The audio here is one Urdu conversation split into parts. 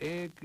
1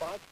5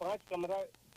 5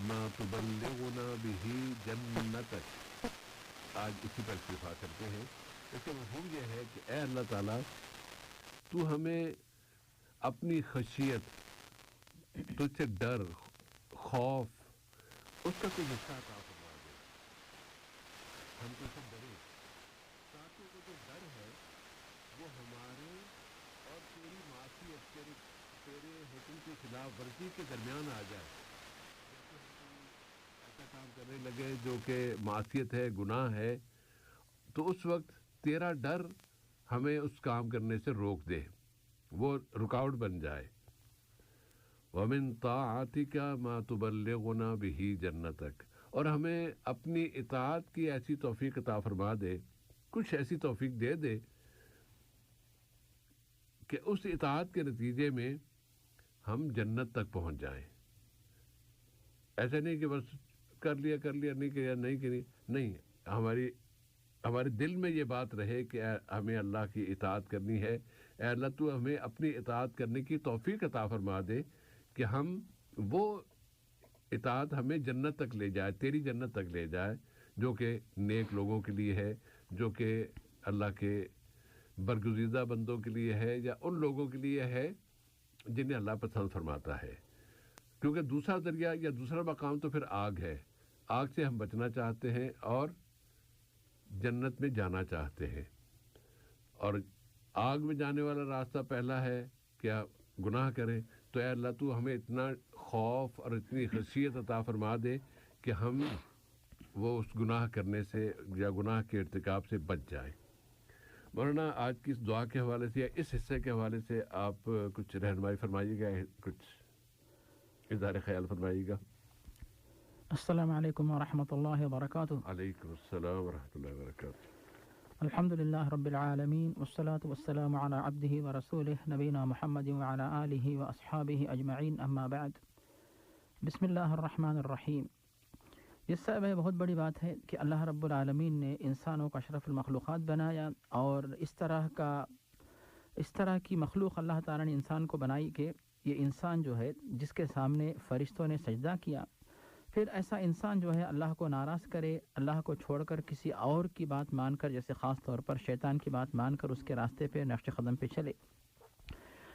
ما تبلغنا به جنتک، آج اسی پر اکتفا کرتے ہیں۔ اس کا مفہوم یہ ہے کہ اے اللہ تعالیٰ تو ہمیں اپنی خشیت، تجھ سے ڈر، خوف، اس کا کوئی حصہ عطا فرما دے، ہم تجھ سے ڈریں، تاکہ وہ جو ڈر ہے وہ ہمارے اور تیری معصیت، تیرے حکم کی خلاف ورزی کے درمیان آ جائے۔ ایسا کام کرنے لگے جو کہ معصیت ہے، گناہ ہے، تو اس وقت تیرا ڈر ہمیں اس کام کرنے سے روک دے، وہ رکاوٹ بن جائے۔ وَمِن طَاعَتِكَ مَا تُبَلِّغُنَا بِهِ جَنَّتَكَ، اور ہمیں اپنی اطاعت کی ایسی توفیق عطا فرما دے، کچھ ایسی توفیق دے دے کہ اس اطاعت کے نتیجے میں ہم جنت تک پہنچ جائیں۔ ایسا نہیں کہ بس کر لیا نہیں کیا نہیں کری، نہیں، ہمارے دل میں یہ بات رہے کہ ہمیں اللہ کی اطاعت کرنی ہے، اے اللہ تو ہمیں اپنی اطاعت کرنے کی توفیق عطا فرما دے کہ ہم وہ اطاعت ہمیں جنت تک لے جائے، تیری جنت تک لے جائے، جو کہ نیک لوگوں کے لیے ہے، جو کہ اللہ کے برگزیدہ بندوں کے لیے ہے، یا ان لوگوں کے لیے ہے جنہیں اللہ پسند فرماتا ہے۔ کیونکہ دوسرا ذریعہ یا دوسرا مقام تو پھر آگ ہے، آگ سے ہم بچنا چاہتے ہیں اور جنت میں جانا چاہتے ہیں، اور آگ میں جانے والا راستہ پہلا ہے کیا؟ گناہ کریں۔ تو اے اللہ تو ہمیں اتنا خوف اور اتنی خشیت عطا فرما دے کہ ہم وہ اس گناہ کرنے سے یا گناہ کے ارتکاب سے بچ جائیں۔ مولانا آج کی اس دعا کے حوالے سے یا اس حصے کے حوالے سے آپ کچھ رہنمائی فرمائیے گا، کچھ اظہار خیال فرمائیے گا۔ السلام علیکم ورحمۃ اللہ وبرکاتہ۔ علیکم السلام ورحمۃ اللہ وبرکاتہ۔ الحمد للہ رب العالمین والصلاة والسلام علی عبدہ ورسولہ نبینا محمد وعلی آلہ واصحابہ اجمعین، اما بعد۔ بسم اللہ الرحمن الرحیم۔ اس سے بہت بڑی بات ہے کہ اللہ رب العالمین نے انسانوں کا اشرف المخلوقات بنایا، اور اس طرح کی مخلوق اللہ تعالیٰ نے انسان کو بنائی کہ یہ انسان جو ہے جس کے سامنے فرشتوں نے سجدہ کیا، پھر ایسا انسان جو ہے اللہ کو ناراض کرے، اللہ کو چھوڑ کر کسی اور کی بات مان کر، جیسے خاص طور پر شیطان کی بات مان کر اس کے راستے پہ، نقش قدم پہ چلے،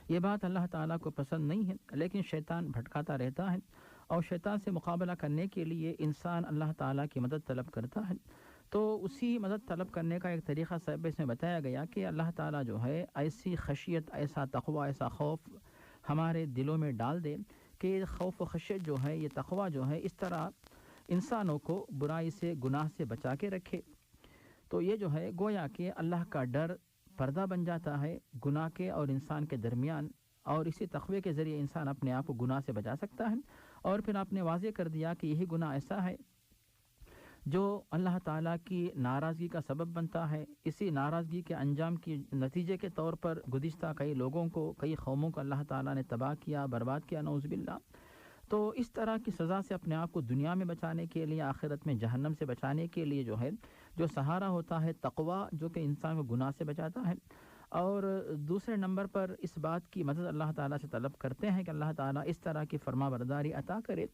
یہ بات اللہ تعالیٰ کو پسند نہیں ہے۔ لیکن شیطان بھٹکاتا رہتا ہے، اور شیطان سے مقابلہ کرنے کے لیے انسان اللہ تعالیٰ کی مدد طلب کرتا ہے۔ تو اسی مدد طلب کرنے کا ایک طریقہ صاحب اس میں بتایا گیا کہ اللہ تعالیٰ جو ہے ایسی خشیت، ایسا تقوی، ایسا خوف ہمارے دلوں میں ڈال دے کہ خوف و خشیت جو ہے، یہ تقوی جو ہے، اس طرح انسانوں کو برائی سے، گناہ سے بچا کے رکھے۔ تو یہ جو ہے گویا کہ اللہ کا ڈر پردہ بن جاتا ہے گناہ کے اور انسان کے درمیان، اور اسی تقوی کے ذریعے انسان اپنے آپ کو گناہ سے بچا سکتا ہے۔ اور پھر آپ نے واضح کر دیا کہ یہی گناہ ایسا ہے جو اللہ تعالیٰ کی ناراضگی کا سبب بنتا ہے۔ اسی ناراضگی کے انجام کی نتیجے کے طور پر گزشتہ کئی لوگوں کو، کئی قوموں کو اللہ تعالیٰ نے تباہ کیا، برباد کیا، نعوذ باللہ۔ تو اس طرح کی سزا سے اپنے آپ کو دنیا میں بچانے کے لیے، آخرت میں جہنم سے بچانے کے لیے جو ہے، جو سہارا ہوتا ہے تقوی، جو کہ انسان کو گناہ سے بچاتا ہے۔ اور دوسرے نمبر پر اس بات کی مدد اللہ تعالیٰ سے طلب کرتے ہیں کہ اللہ تعالیٰ اس طرح کی فرما برداری عطا کرے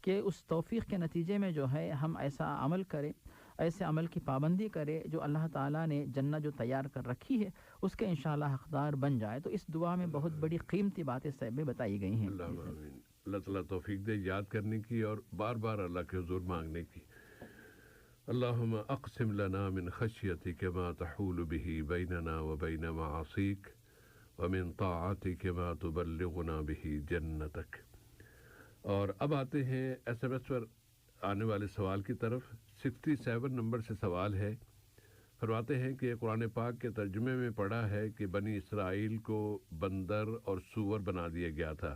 کہ اس توفیق کے نتیجے میں جو ہے ہم ایسا عمل کریں، ایسے عمل کی پابندی کرے جو اللہ تعالیٰ نے جنت جو تیار کر رکھی ہے اس کے انشاءاللہ حقدار بن جائے۔ تو اس دعا میں بہت بڑی قیمتی باتیں صاحب بتائی گئی ہیں۔ اللہ تعالیٰ توفیق دے یاد کرنے کی اور بار بار اللہ کے حضور مانگنے کی۔ اللہم اقسم لنا من خشیتک ما تحول به بیننا وبین معاصیک ومن طاعتک ما تبلغنا به جنتک۔ اور اب آتے ہیں ایس ایم ایس پر آنے والے سوال کی طرف۔ 67 نمبر سے سوال ہے، فرماتے ہیں کہ قرآن پاک کے ترجمے میں پڑھا ہے کہ بنی اسرائیل کو بندر اور سور بنا دیا گیا تھا،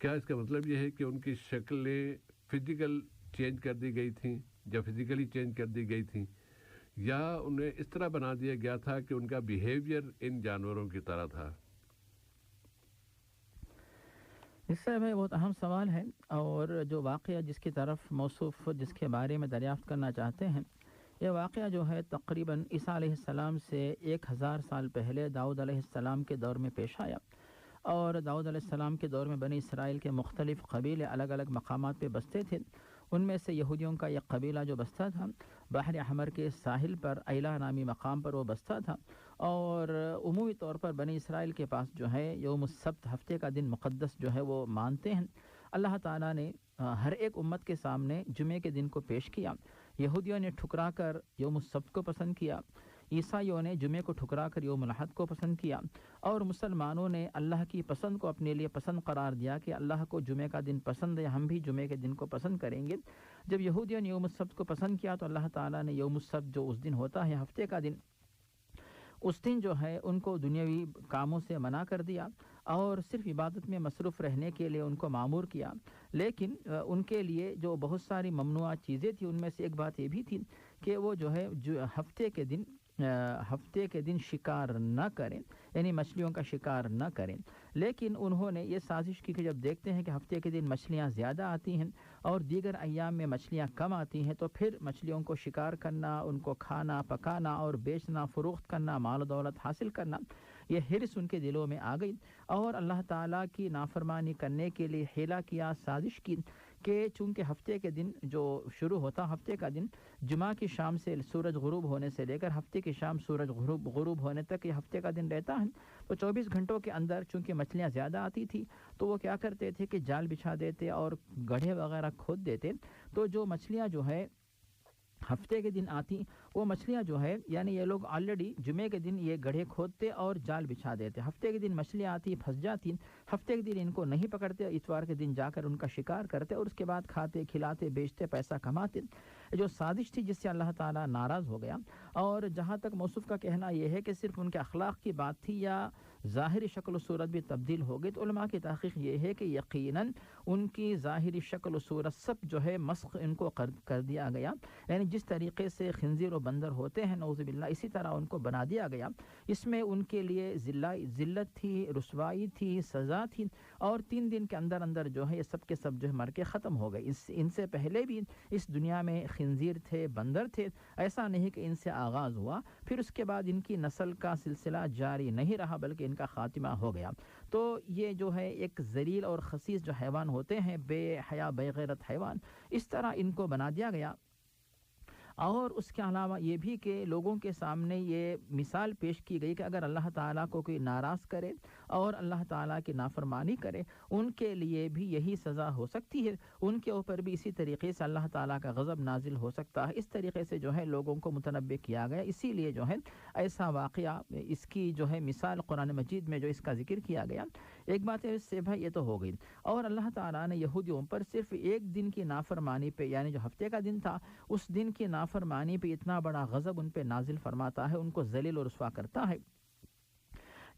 کیا اس کا مطلب یہ ہے کہ ان کی شکلیں فزیکل چینج کر دی گئی تھیں یا فزیکلی چینج کر دی گئی تھیں، یا انہیں اس طرح بنا دیا گیا تھا کہ ان کا بیہیویئر ان جانوروں کی طرح تھا؟ اس سے بہت اہم سوال ہے، اور جو واقعہ جس کی طرف موصوف، جس کے بارے میں دریافت کرنا چاہتے ہیں، یہ واقعہ جو ہے تقریباً عیسیٰ علیہ السلام سے 1000 سال پہلے داؤد علیہ السلام کے دور میں پیش آیا۔ اور داؤد علیہ السلام کے دور میں بنی اسرائیل کے مختلف قبیلے الگ الگ مقامات پہ بستے تھے. ان میں سے یہودیوں کا ایک قبیلہ جو بستہ تھا بحر احمر کے ساحل پر ایلا نامی مقام پر وہ بستہ تھا. اور عمومی طور پر بنی اسرائیل کے پاس جو ہے یوم السبت ہفتے کا دن مقدس جو ہے وہ مانتے ہیں. اللہ تعالیٰ نے ہر ایک امت کے سامنے جمعے کے دن کو پیش کیا. یہودیوں نے ٹھکرا کر یوم السبت کو پسند کیا، عیسائیوں نے جمعے کو ٹھکرا کر یوم الاحد کو پسند کیا، اور مسلمانوں نے اللہ کی پسند کو اپنے لیے پسند قرار دیا کہ اللہ کو جمعے کا دن پسند ہے، ہم بھی جمعے کے دن کو پسند کریں گے. جب یہودیوں نے یوم السبت کو پسند کیا تو اللہ تعالیٰ نے یوم السبت جو اس دن ہوتا ہے ہفتے کا دن، اس دن جو ہے ان کو دنیاوی کاموں سے منع کر دیا اور صرف عبادت میں مصروف رہنے کے لیے ان کو مامور کیا. لیکن ان کے لیے جو بہت ساری ممنوع چیزیں تھیں ان میں سے ایک بات یہ بھی تھی کہ وہ جو ہے ہفتے کے دن شکار نہ کریں، یعنی مچھلیوں کا شکار نہ کریں. لیکن انہوں نے یہ سازش کی کہ جب دیکھتے ہیں کہ ہفتے کے دن مچھلیاں زیادہ آتی ہیں اور دیگر ایام میں مچھلیاں کم آتی ہیں تو پھر مچھلیوں کو شکار کرنا، ان کو کھانا، پکانا اور بیچنا، فروخت کرنا، مال و دولت حاصل کرنا، یہ حرص ان کے دلوں میں آ گئی اور اللہ تعالیٰ کی نافرمانی کرنے کے لیے حیلہ کیا، سازش کی کہ چونکہ ہفتے کے دن جو شروع ہوتا ہفتے کا دن جمعہ کی شام سے سورج غروب ہونے سے لے کر ہفتے کی شام سورج غروب ہونے تک یہ ہفتے کا دن رہتا ہے، تو 24 گھنٹوں کے اندر چونکہ مچھلیاں زیادہ آتی تھی تو وہ کیا کرتے تھے کہ جال بچھا دیتے اور گڑھے وغیرہ کھود دیتے. تو جو مچھلیاں جو ہے ہفتے کے دن آتی وہ مچھلیاں جو ہے یعنی یہ لوگ آلریڈی جمعے کے دن یہ گڑھے کھودتے اور جال بچھا دیتے. ہفتے کے دن مچھلیاں آتی پھنس جاتی، ہفتے کے دن ان کو نہیں پکڑتے، اتوار کے دن جا کر ان کا شکار کرتے اور اس کے بعد کھاتے، کھلاتے، بیچتے، پیسہ کماتے. جو سازش تھی جس سے اللہ تعالیٰ ناراض ہو گیا. اور جہاں تک موصوف کا کہنا یہ ہے کہ صرف ان کے اخلاق کی بات تھی یا ظاہری شکل و صورت بھی تبدیل ہو گئی، تو علماء کی تحقیق یہ ہے کہ یقیناً ان کی ظاہری شکل و صورت سب جو ہے مسخ ان کو کر دیا گیا. یعنی جس طریقے سے خنزیر و بندر ہوتے ہیں نعوذ باللہ اسی طرح ان کو بنا دیا گیا. اس میں ان کے لیے ذلت تھی، رسوائی تھی، سزا تھی، اور 3 دن کے اندر جو ہے یہ سب کے سب جو ہے مر کے ختم ہو گئے. ان سے پہلے بھی اس دنیا میں خنزیر تھے، بندر تھے، ایسا نہیں کہ ان سے آغاز ہوا پھر اس کے بعد ان کی نسل کا سلسلہ جاری نہیں رہا بلکہ ان کا خاتمہ ہو گیا. تو یہ جو ہے ایک ذلیل اور خسیس جو حیوان ہوتے ہیں، بے حیا بے غیرت حیوان، اس طرح ان کو بنا دیا گیا. اور اس کے علاوہ یہ بھی کہ لوگوں کے سامنے یہ مثال پیش کی گئی کہ اگر اللہ تعالیٰ کو کوئی ناراض کرے اور اللہ تعالیٰ کی نافرمانی کرے ان کے لیے بھی یہی سزا ہو سکتی ہے، ان کے اوپر بھی اسی طریقے سے اللہ تعالیٰ کا غضب نازل ہو سکتا ہے. اس طریقے سے جو ہے لوگوں کو متنبہ کیا گیا. اسی لیے جو ہے ایسا واقعہ، اس کی جو ہے مثال قرآن مجید میں جو اس کا ذکر کیا گیا. ایک بات ہے اس سے بھائی یہ تو ہو گئی، اور اللہ تعالیٰ نے یہودیوں پر صرف ایک دن کی نافرمانی پہ یعنی جو ہفتے کا دن تھا اس دن کی نافرمانی پہ اتنا بڑا غضب ان پہ نازل فرماتا ہے، ان کو ذلیل و رسوا کرتا ہے.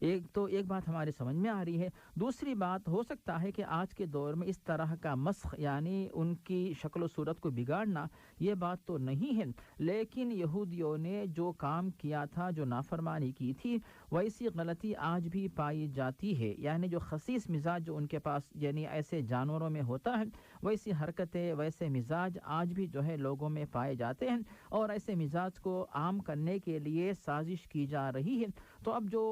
ایک بات ہمارے سمجھ میں آ رہی ہے. دوسری بات، ہو سکتا ہے کہ آج کے دور میں اس طرح کا مسخ یعنی ان کی شکل و صورت کو بگاڑنا یہ بات تو نہیں ہے، لیکن یہودیوں نے جو کام کیا تھا، جو نافرمانی کی تھی، ویسی غلطی آج بھی پائی جاتی ہے. یعنی جو خسیس مزاج جو ان کے پاس یعنی ایسے جانوروں میں ہوتا ہے ویسی حرکتیں، ویسے مزاج آج بھی جو ہے لوگوں میں پائے جاتے ہیں اور ایسے مزاج کو عام کرنے کے لیے سازش کی جا رہی ہے. تو اب جو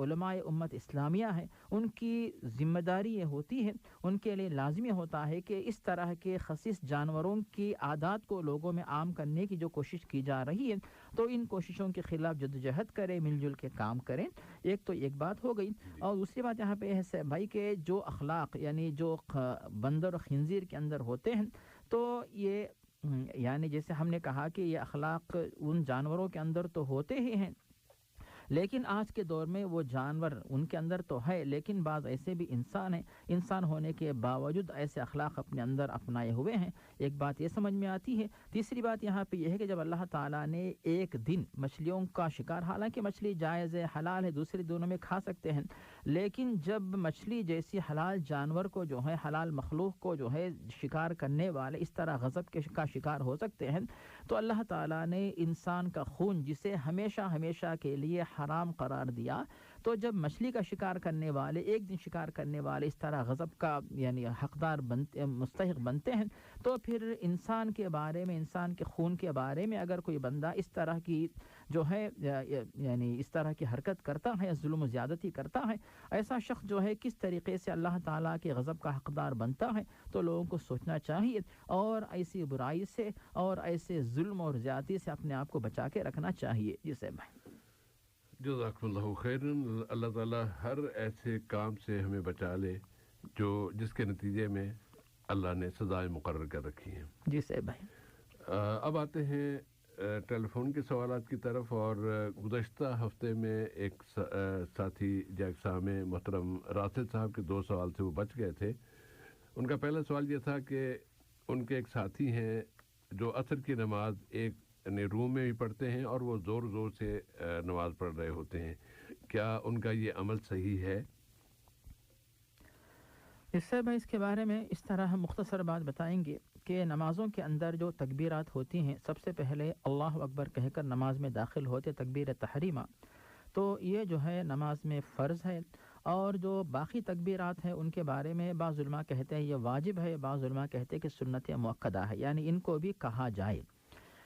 علماء امت اسلامیہ ہیں ان کی ذمہ داری یہ ہوتی ہے، ان کے لیے لازمی ہوتا ہے کہ اس طرح کے خسیس جانوروں کی عادات کو لوگوں میں عام کرنے کی جو کوشش کی جا رہی ہے تو ان کوششوں کے خلاف جدوجہد کریں، مل جل کے کام کریں. ایک بات ہو گئی. اور دوسری بات یہاں پہ ہے بھائی کہ جو اخلاق یعنی جو بندر و خنزیر کے اندر ہوتے ہیں تو یہ یعنی جیسے ہم نے کہا کہ یہ اخلاق ان جانوروں کے اندر تو ہوتے ہی ہیں، لیکن آج کے دور میں وہ جانور ان کے اندر تو ہے لیکن بعض ایسے بھی انسان ہیں، انسان ہونے کے باوجود ایسے اخلاق اپنے اندر اپنائے ہوئے ہیں. ایک بات یہ سمجھ میں آتی ہے. تیسری بات یہاں پہ یہ ہے کہ جب اللہ تعالیٰ نے ایک دن مچھلیوں کا شکار، حالانکہ مچھلی جائز ہے، حلال ہے، دوسرے دونوں میں کھا سکتے ہیں، لیکن جب مچھلی جیسی حلال جانور کو جو ہے حلال مخلوق کو جو ہے شکار کرنے والے اس طرح غضب کا شکار ہو سکتے ہیں تو اللہ تعالیٰ نے انسان کا خون جسے ہمیشہ کے لیے حرام قرار دیا تو جب مچھلی کا شکار کرنے والے ایک دن شکار کرنے والے اس طرح غضب کا یعنی حقدار مستحق بنتے ہیں، تو پھر انسان کے بارے میں، انسان کے خون کے بارے میں اگر کوئی بندہ اس طرح کی جو ہے یعنی اس طرح کی حرکت کرتا ہے، ظلم و زیادتی کرتا ہے، ایسا شخص جو ہے کس طریقے سے اللہ تعالیٰ کے غضب کا حقدار بنتا ہے، تو لوگوں کو سوچنا چاہیے اور ایسی برائی سے اور ایسے ظلم اور زیادتی سے اپنے آپ کو بچا کے رکھنا چاہیے. جسے بھائی جزاکم اللہ خیرن. اللہ تعالیٰ ہر ایسے کام سے ہمیں بچا لے جس کے نتیجے میں اللہ نے سزائیں مقرر کر رکھی ہیں. جی صاحب بھائی. اب آتے ہیں ٹیلی فون کے سوالات کی طرف. اور گزشتہ ہفتے میں ایک ساتھی جیک سامع محترم راسل صاحب کے 2 سوال سے وہ بچ گئے تھے. ان کا پہلا سوال یہ تھا کہ ان کے ایک ساتھی ہیں جو عصر کی نماز ایک روم میں بھی پڑھتے ہیں اور وہ زور زور سے نماز پڑھ رہے ہوتے ہیں. کیا ان کا یہ عمل صحیح ہے؟ اس سے بھائی اس کے بارے میں اس طرح ہم مختصر بات بتائیں گے کہ نمازوں کے اندر جو تکبیرات ہوتی ہیں، سب سے پہلے اللہ اکبر کہہ کر نماز میں داخل ہوتے تکبیر تحریمہ، تو یہ جو ہے نماز میں فرض ہے. اور جو باقی تکبیرات ہیں ان کے بارے میں بعض علماء کہتے ہیں یہ واجب ہے، بعض علماء کہتے ہیں کہ سنت مؤکدہ ہے، یعنی ان کو بھی کہا جائے.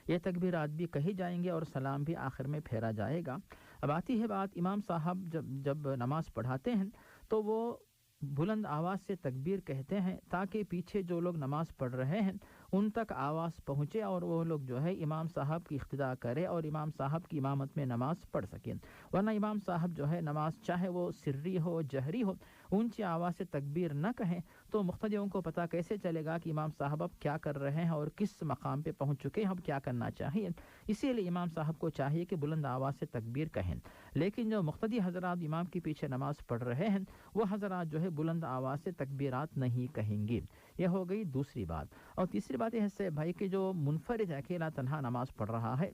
یہ تکبیرات بھی کہی جائیں گے اور سلام بھی آخر میں پھیرا جائے گا. اب آتی ہے بات، امام صاحب جب نماز پڑھاتے ہیں تو وہ بلند آواز سے تکبیر کہتے ہیں تاکہ پیچھے جو لوگ نماز پڑھ رہے ہیں ان تک آواز پہنچے اور وہ لوگ جو ہے امام صاحب کی اقتداء کرے اور امام صاحب کی امامت میں نماز پڑھ سکیں. ورنہ امام صاحب جو ہے نماز چاہے وہ سری ہو جہری ہو اونچی آواز سے تکبیر نہ کہیں تو مقتدیوں کو پتہ کیسے چلے گا کہ امام صاحب اب کیا کر رہے ہیں اور کس مقام پہ پہنچ چکے ہیں، اب کیا کرنا چاہیے. اسی لیے امام صاحب کو چاہیے کہ بلند آواز سے تکبیر کہیں. لیکن جو مقتدی حضرات امام کے پیچھے نماز پڑھ رہے ہیں وہ حضرات جو ہے بلند آواز سے تکبیرات نہیں کہیں گے. یہ ہو گئی دوسری بات. اور تیسری بات یہ ہے بھائی کہ جو منفرد اکیلا تنہا نماز پڑھ رہا ہے،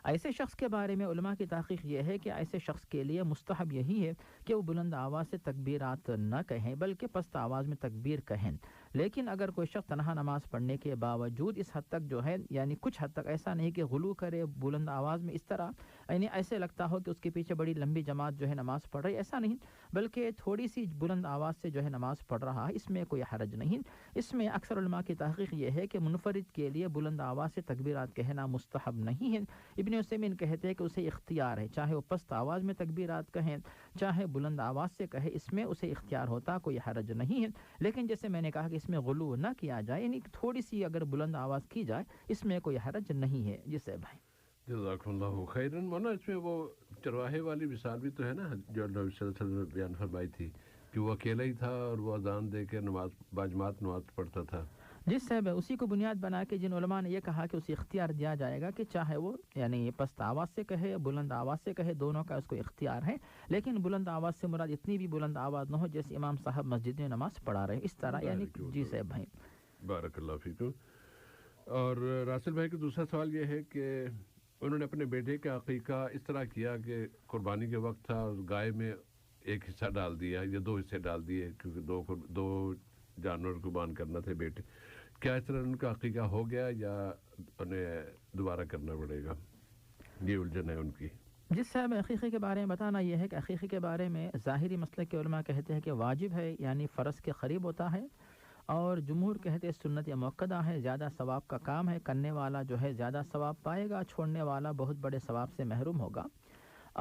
ایسے شخص کے بارے میں علماء کی تحقیق یہ ہے کہ ایسے شخص کے لیے مستحب یہی ہے کہ وہ بلند آواز سے تکبیرات نہ کہیں بلکہ پست آواز میں تکبیر کہیں. لیکن اگر کوئی شخص تنہا نماز پڑھنے کے باوجود اس حد تک جو ہے یعنی کچھ حد تک ایسا نہیں کہ غلو کرے بلند آواز میں، اس طرح یعنی ایسے لگتا ہو کہ اس کے پیچھے بڑی لمبی جماعت جو ہے نماز پڑھ رہی، ایسا نہیں، بلکہ تھوڑی سی بلند آواز سے جو ہے نماز پڑھ رہا ہے، اس میں کوئی حرج نہیں. اس میں اکثر علماء کی تحقیق یہ ہے کہ منفرد کے لیے بلند آواز سے تکبیرات کہنا مستحب نہیں ہے. ابن عثیمین کہتے ہیں کہ اسے اختیار ہے، چاہے وہ پست آواز میں تکبیرات کہیں چاہے بلند آواز سے کہے، اس میں اسے اختیار ہوتا، کوئی حرج نہیں ہے. لیکن جیسے میں نے کہا کہ اس میں غلو نہ کیا جائے، یعنی تھوڑی سی اگر بلند آواز کی جائے اس میں کوئی حرج نہیں ہے. جسے بھائی جزاکم اللہ خیرن. ورنہ اس میں وہ چرواہے والی مثال بھی تو ہے نا جو نبی صلی اللہ علیہ وسلم نے بیان فرمائی تھی کہ وہ اکیلا ہی تھا اور وہ اذان دے کے نماز باجماعت نماز پڑھتا تھا. جس صاحب ہے اسی کو بنیاد بنا کے جن علماء نے یہ کہا کہ اسے اختیار دیا جائے گا کہ چاہے وہ یعنی پست آواز سے کہے بلند آواز سے کہے، دونوں کا اس کو اختیار ہے. لیکن بلند آواز سے مراد اتنی بھی بلند آواز نہ ہو جیسے امام صاحب مسجد میں نماز پڑھا رہے، اس طرح یعنی. جی صاحب بھائی بارک اللہ فیکم. اور راسل بھائی کا دوسرا سوال یہ ہے کہ انہوں نے اپنے بیٹے کا عقیقہ اس طرح کیا کہ قربانی کے وقت تھا، گائے میں ایک حصہ ڈال دیا یا 2 حصے ڈال دیے کیونکہ 2 جانور قربان کرنا تھے بیٹے. کیا اس طرح ان کا عقیقہ ہو گیا یا انہیں دوبارہ کرنا پڑے گا؟ یہ الجھن ہے ان کی. جس صاحب عقیقے کے بارے میں بتانا یہ ہے کہ عقیقے کے بارے میں ظاہری مسلک کے علماء کہتے ہیں کہ واجب ہے، یعنی فرض کے قریب ہوتا ہے، اور جمہور کہتے ہیں سنت مؤکدہ ہے، زیادہ ثواب کا کام ہے، کرنے والا جو ہے زیادہ ثواب پائے گا، چھوڑنے والا بہت بڑے ثواب سے محروم ہوگا.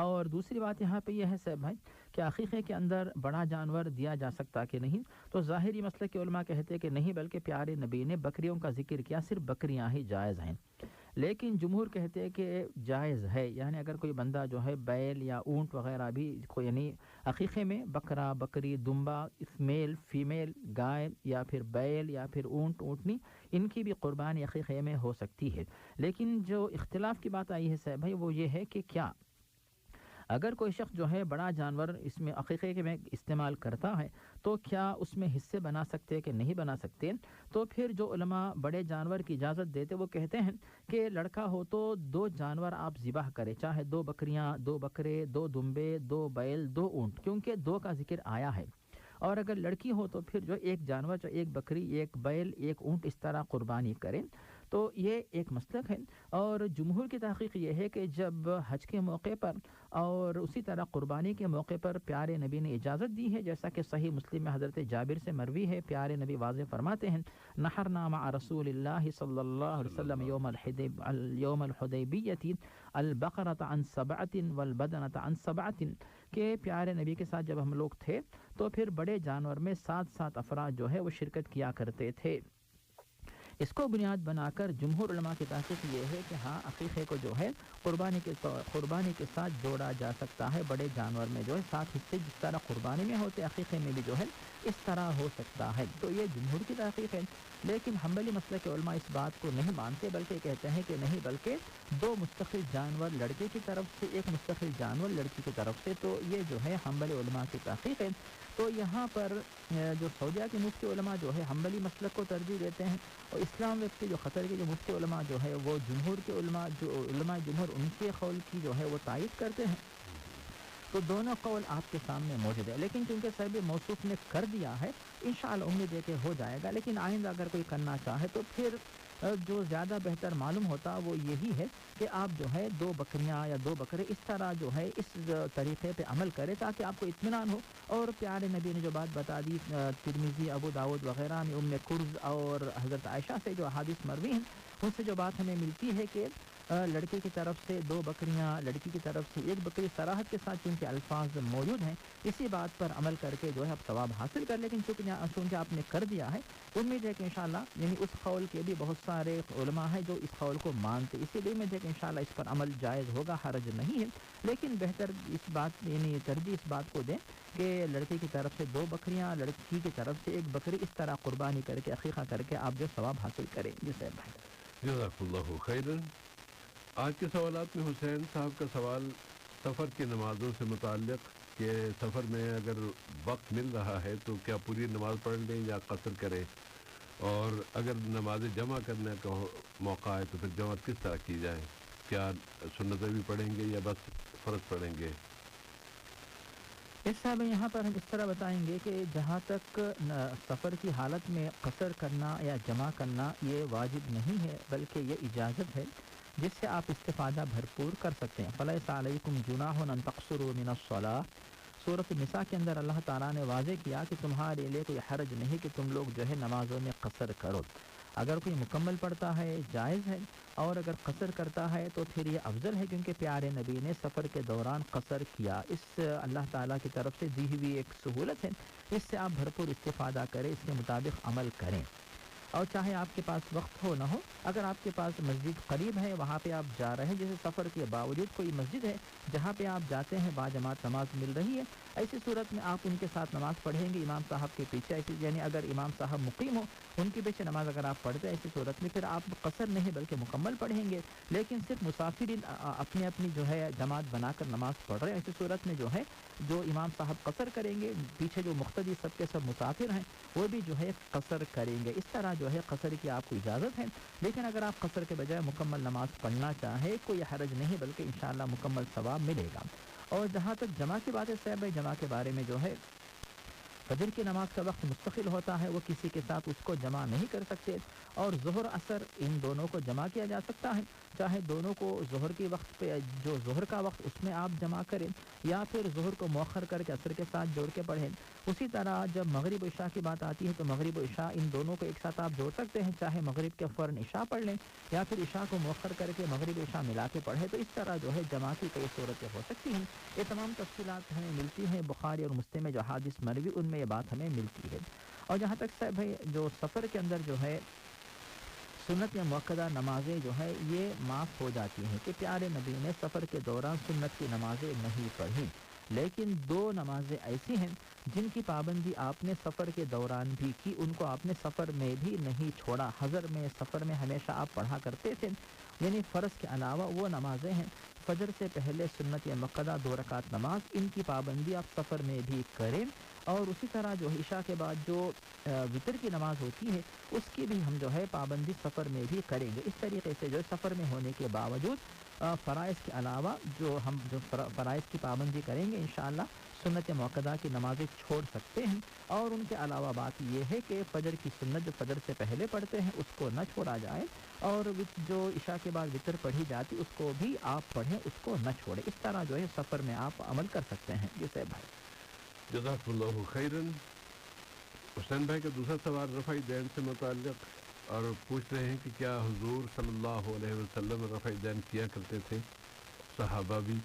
اور دوسری بات یہاں پہ یہ ہے صاحب بھائی کہ عقیقے کے اندر بڑا جانور دیا جا سکتا کہ نہیں، تو ظاہری مسلک کے علماء کہتے ہیں کہ نہیں، بلکہ پیارے نبی نے بکریوں کا ذکر کیا، صرف بکریاں ہی جائز ہیں. لیکن جمہور کہتے ہیں کہ جائز ہے، یعنی اگر کوئی بندہ جو ہے بیل یا اونٹ وغیرہ بھی یعنی عقیقے میں بکرا بکری دمبا میل فیمیل گائے یا پھر بیل یا پھر اونٹ اونٹنی ان کی بھی قربانی عقیقے میں ہو سکتی ہے. لیکن جو اختلاف کی بات آئی ہے صاحب بھائی وہ یہ ہے کہ کیا اگر کوئی شخص جو ہے بڑا جانور اس میں عقیقے میں استعمال کرتا ہے تو کیا اس میں حصے بنا سکتے کہ نہیں بنا سکتے؟ تو پھر جو علماء بڑے جانور کی اجازت دیتے وہ کہتے ہیں کہ لڑکا ہو تو 2 جانور آپ ذبح کرے، چاہے 2 بکریاں 2 بکرے 2 دمبے 2 بیل 2 اونٹ، کیونکہ 2 کا ذکر آیا ہے. اور اگر لڑکی ہو تو پھر جو 1 جانور جو 1 بکری 1 بیل 1 اونٹ اس طرح قربانی کریں. تو یہ ایک مسلک ہے، اور جمہور کی تحقیق یہ ہے کہ جب حج کے موقع پر اور اسی طرح قربانی کے موقع پر پیارے نبی نے اجازت دی ہے، جیسا کہ صحیح مسلم میں حضرت جابر سے مروی ہے، پیارے نبی واضح فرماتے ہیں نحرنا مع رسول اللہ صلی اللہ علیہ وسلم یوم الحدیبیۃ البقرۃ عن 7 والبدنۃ عن 7، کہ پیارے نبی کے ساتھ جب ہم لوگ تھے تو پھر بڑے جانور میں 7 افراد جو ہے وہ شرکت کیا کرتے تھے۔ اس کو بنیاد بنا کر جمہور علماء کی تحقیق یہ ہے کہ ہاں عقیقے کو جو ہے قربانی کے ساتھ جوڑا جا سکتا ہے، بڑے جانور میں جو ہے 7 حصے جس طرح قربانی میں ہوتے عقیقے میں بھی جو ہے اس طرح ہو سکتا ہے۔ تو یہ جمہور کی تحقیق ہے، لیکن حنبلی مسلک کے علماء اس بات کو نہیں مانتے، بلکہ کہتے ہیں کہ نہیں، بلکہ 2 مستقل جانور لڑکے کی طرف سے، 1 مستقل جانور لڑکی کی طرف سے۔ تو یہ جو ہے حنبلی علماء کی تحقیق ہے۔ تو یہاں پر جو سعودیہ کے مفتی علماء جو ہے حنبلی مسلک کو ترجیح دیتے ہیں، اور اسلام ویب کے جو قطر کے جو مفتی علماء جو ہے وہ جمہور کے علماء، جو علماء جمہور ان کے قول کی جو ہے وہ تائید کرتے ہیں۔ تو دونوں قول آپ کے سامنے موجود ہے، لیکن چونکہ صاحب موصوف نے کر دیا ہے، انشاءاللہ امید ہے کہ ہو جائے گا، لیکن آئندہ اگر کوئی کرنا چاہے تو پھر جو زیادہ بہتر معلوم ہوتا وہ یہی ہے کہ آپ جو ہے 2 بکریاں یا 2 بکرے اس طرح جو ہے اس طریقے پہ عمل کرے، تاکہ آپ کو اطمینان ہو۔ اور پیارے نبی نے جو بات بتا دی ترمذی، ابو داؤد وغیرہ میں ام کرز اور حضرت عائشہ سے جو احادیث مروی ہیں، ان سے جو بات ہمیں ملتی ہے کہ لڑکے کی طرف سے 2 بکریاں، لڑکی کی طرف سے 1 بکری، صراحت کے ساتھ چونکہ الفاظ موجود ہیں، اسی بات پر عمل کر کے جو ہے آپ ثواب حاصل کر، لیکن چونکہ آپ نے کر دیا ہے، امید ہے کہ انشاءاللہ یعنی اس قول کے بھی بہت سارے علماء ہیں جو اس قول کو مانتے، اسی لیے امید ہے کہ انشاءاللہ اس پر عمل جائز ہوگا، حرج نہیں ہے، لیکن بہتر اس بات یعنی ترجیح اس بات کو دیں کہ لڑکے کی طرف سے 2 بکریاں، لڑکی کی طرف سے 1 بکری، اس طرح قربانی کر کے عقیقہ کر کے آپ جو ثواب حاصل کریں۔ جی بھائی، جزاک اللہ خیرا۔ آج کے سوالات میں حسین صاحب کا سوال سفر کی نمازوں سے متعلق، کہ سفر میں اگر وقت مل رہا ہے تو کیا پوری نماز پڑھ لیں یا قصر کریں، اور اگر نماز جمع کرنے کا موقع ہے تو پھر جمع کس طرح کی جائے، کیا سنتیں بھی پڑھیں گے یا بس فرض پڑھیں گے؟ اس صاحب یہاں پر ہم اس طرح بتائیں گے کہ جہاں تک سفر کی حالت میں قصر کرنا یا جمع کرنا یہ واجب نہیں ہے، بلکہ یہ اجازت ہے جس سے آپ استفادہ بھرپور کر سکتے ہیں۔ فَلَيْسَ عَلَيْكُمْ جُنَاحٌ أَن تَقْصُرُوا مِنَ الصَّلَاةِ، سورۃ النساء کے اندر اللہ تعالیٰ نے واضح کیا کہ تمہارے لیے کوئی حرج نہیں کہ تم لوگ جو ہے نمازوں میں قصر کرو۔ اگر کوئی مکمل پڑھتا ہے جائز ہے، اور اگر قصر کرتا ہے تو پھر یہ افضل ہے، کیونکہ پیارے نبی نے سفر کے دوران قصر کیا۔ اس اللہ تعالیٰ کی طرف سے دی ہوئی ایک سہولت ہے، اس سے آپ بھرپور استفادہ کریں، اس کے مطابق عمل کریں۔ اور چاہے آپ کے پاس وقت ہو نہ ہو، اگر آپ کے پاس مسجد قریب ہے، وہاں پہ آپ جا رہے ہیں، جیسے سفر کے باوجود کوئی مسجد ہے جہاں پہ آپ جاتے ہیں، باجماعت نماز مل رہی ہے، ایسی صورت میں آپ ان کے ساتھ نماز پڑھیں گے امام صاحب کے پیچھے، ایسی یعنی اگر امام صاحب مقیم ہو ان کے پیچھے نماز اگر آپ پڑھتے ہیں، ایسی صورت میں پھر آپ قصر نہیں بلکہ مکمل پڑھیں گے۔ لیکن صرف مسافرین اپنی اپنی جو ہے جماعت بنا کر نماز پڑھ رہے ہیں، ایسی صورت میں جو ہے جو امام صاحب قصر کریں گے، پیچھے جو مقتدی سب کے سب مسافر ہیں وہ بھی جو ہے قصر کریں گے۔ اس طرح جو ہے قصر کی آپ کو اجازت ہے، لیکن اگر آپ قصر کے بجائے مکمل نماز پڑھنا چاہیں کوئی حرج نہیں، بلکہ انشاءاللہ مکمل ثواب ملے گا۔ اور جہاں تک جمع کی بات ہے صاحب، جمع کے بارے میں جو ہے فجر کی نماز کا وقت مستقل ہوتا ہے، وہ کسی کے ساتھ اس کو جمع نہیں کر سکتے، اور ظہر عصر ان دونوں کو جمع کیا جا سکتا ہے، چاہے دونوں کو ظہر کی وقت پہ جو ظہر کا وقت اس میں آپ جمع کریں، یا پھر ظہر کو مؤخر کر کے عصر کے ساتھ جوڑ کے پڑھیں۔ اسی طرح جب مغرب و عشاء کی بات آتی ہے تو مغرب و عشاء ان دونوں کو ایک ساتھ آپ جوڑ سکتے ہیں، چاہے مغرب کے فوراً عشاء پڑھ لیں یا پھر عشاء کو مؤخر کر کے مغرب و عشاء ملا کے پڑھیں، تو اس طرح جو ہے جمع کی کئی صورتیں ہو سکتی ہیں۔ یہ تمام تفصیلات ہمیں ملتی ہیں بخاری اور مسلم میں جو حدیث مروی ان میں یہ بات ہمیں ملتی ہے۔ اور جہاں تک صاحب ہے جو سفر کے اندر جو ہے سنت یا مؤکدہ نمازیں جو ہے یہ معاف ہو جاتی ہیں، کہ پیارے نبی نے سفر کے دوران سنت کی نمازیں نہیں پڑھیں، لیکن 2 نمازیں ایسی ہیں جن کی پابندی آپ نے سفر کے دوران بھی کی، ان کو آپ نے سفر میں بھی نہیں چھوڑا۔ حضر میں سفر میں ہمیشہ آپ پڑھا کرتے تھے، یعنی فرض کے علاوہ وہ نمازیں ہیں فجر سے پہلے سنت یا مؤکدہ 2 رکعت نماز، ان کی پابندی آپ سفر میں بھی کریں۔ اور اسی طرح جو عشاء کے بعد جو وتر کی نماز ہوتی ہے اس کی بھی ہم جو ہے پابندی سفر میں بھی کریں گے۔ اس طریقے سے جو سفر میں ہونے کے باوجود فرائض کے علاوہ جو ہم جو فرائض کی پابندی کریں گے انشاءاللہ سنت موقدہ کی نمازیں چھوڑ سکتے ہیں، اور ان کے علاوہ بات یہ ہے کہ فجر کی سنت جو فجر سے پہلے پڑھتے ہیں اس کو نہ چھوڑا جائے، اور جو عشاء کے بعد وتر پڑھی جاتی اس کو بھی آپ پڑھیں، اس کو نہ چھوڑیں۔ اس طرح جو ہے سفر میں آپ عمل کر سکتے ہیں۔ جی صاحب بھائی، جزاک اللہ خیرن۔ حسین بھائی کا دوسرا سوال رفع دین سے متعلق، اور پوچھ رہے ہیں کہ کیا حضور صلی اللہ علیہ وسلم رفع دین کیا کرتے تھے، صحابہ بھی؟